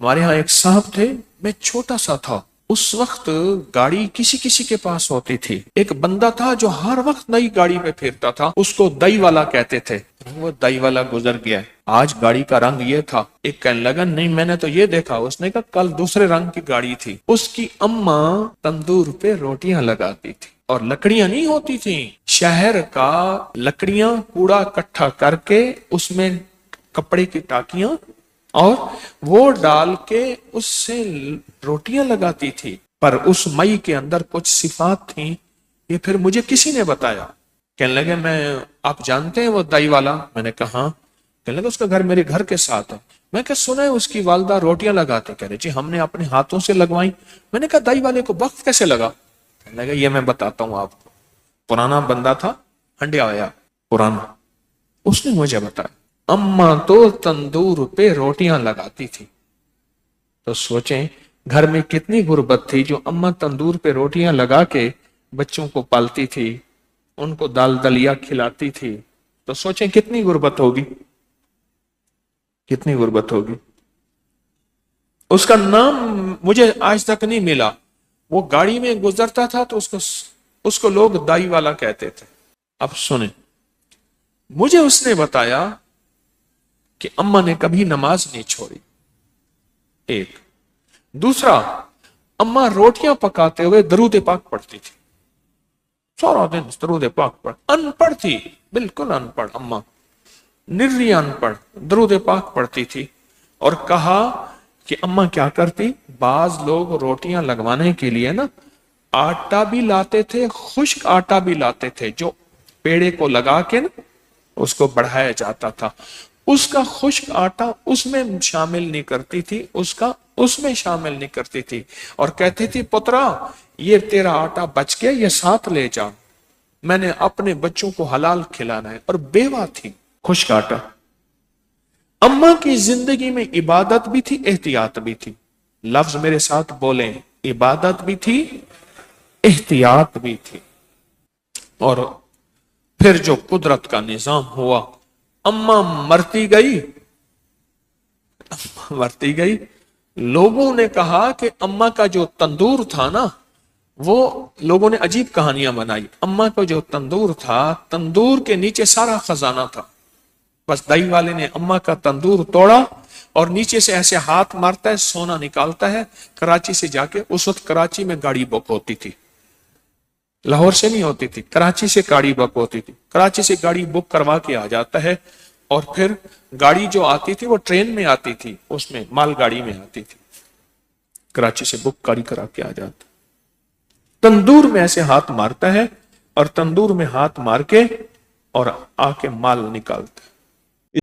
ہمارے ہاں ایک صاحب تھے، میں چھوٹا سا تھا، اس وقت گاڑی کسی کسی کے پاس ہوتی تھی، ایک بندہ تھا جو ہر وقت نئی گاڑی پہ پھرتا تھا، اس کو دئی والا کہتے تھے۔ وہ دئی والا گزر گیا، آج گاڑی کا رنگ یہ تھا، ایک کہنے لگا نہیں میں نے تو یہ دیکھا، اس نے کہا کل دوسرے رنگ کی گاڑی تھی۔ اس کی اماں تندور پہ روٹیاں لگاتی تھی، اور لکڑیاں نہیں ہوتی تھیں، شہر کا لکڑیاں کوڑا اکٹھا کر کے اس میں کپڑے کی ٹاکیاں اور وہ ڈال کے اس سے روٹیاں لگاتی تھی۔ پر اس مئی کے اندر کچھ صفات تھیں، یہ پھر مجھے کسی نے بتایا۔ کہنے لگے میں آپ جانتے ہیں وہ دائی والا؟ میں نے کہا ہاں۔ کہنے لگے اس کا گھر میرے گھر کے ساتھ ہے۔ میں کہا سنا ہے اس کی والدہ روٹیاں لگاتے، کہہ رہے جی ہم نے اپنے ہاتھوں سے لگوائیں۔ میں نے کہا دائی والے کو وقت کیسے لگا؟ کہنے لگے یہ میں بتاتا ہوں آپ کو، پرانا بندہ تھا، ہنڈیا آیا پرانا، اس نے مجھے بتایا اماں تو تندور پہ روٹیاں لگاتی تھی۔ تو سوچیں گھر میں کتنی غربت تھی، جو اماں تندور پہ روٹیاں لگا کے بچوں کو پالتی تھی، ان کو دال دلیا کھلاتی تھی، تو سوچیں کتنی غربت ہوگی، کتنی غربت ہوگی۔ اس کا نام مجھے آج تک نہیں ملا، وہ گاڑی میں گزرتا تھا تو اس کو لوگ دائی والا کہتے تھے۔ اب سنیں، مجھے اس نے بتایا کہ اماں نے کبھی نماز نہیں چھوڑی، ایک۔ دوسرا، اماں روٹیاں پکاتے ہوئے درود پاک پڑھتی تھی، سارا دن درود پاک پڑھ، ان پڑھ تھی، بالکل ان پڑھ، اماں نری ان پڑھ، درود پاک پڑھتی تھی۔ اور کہا کہ اماں کیا کرتی، بعض لوگ روٹیاں لگوانے کے لیے نا آٹا بھی لاتے تھے، خشک آٹا بھی لاتے تھے، جو پیڑے کو لگا کے نا اس کو بڑھایا جاتا تھا، اس کا خشک آٹا اس میں شامل نہیں کرتی تھی، اس میں شامل نہیں کرتی تھی، اور کہتی تھی پترا یہ تیرا آٹا بچ گیا، یہ ساتھ لے جا، میں نے اپنے بچوں کو حلال کھلانا ہے۔ اور بیوہ تھی، خشک آٹا۔ اماں کی زندگی میں عبادت بھی تھی، احتیاط بھی تھی، لفظ میرے ساتھ بولیں، عبادت بھی تھی، احتیاط بھی تھی۔ اور پھر جو قدرت کا نظام ہوا، اماں مرتی گئی، لوگوں نے کہا کہ اماں کا جو تندور تھا نا، وہ لوگوں نے عجیب کہانیاں بنائی، اماں کا جو تندور تھا، تندور کے نیچے سارا خزانہ تھا، بس دائی والے نے اماں کا تندور توڑا اور نیچے سے ایسے ہاتھ مارتا ہے، سونا نکالتا ہے، کراچی سے جا کے، اس وقت کراچی میں گاڑی بک ہوتی تھی، لاہور سے نہیں ہوتی تھی، کراچی سے گاڑی بک ہوتی تھی، کراچی سے گاڑی بک کروا کے آ جاتا ہے، اور پھر گاڑی جو آتی تھی وہ ٹرین میں آتی تھی، اس میں مال گاڑی میں آتی تھی، کراچی سے بک گاڑی کرا کے آ جاتا، تندور میں ایسے ہاتھ مارتا ہے، اور تندور میں ہاتھ مار کے اور آ کے مال نکالتا ہے۔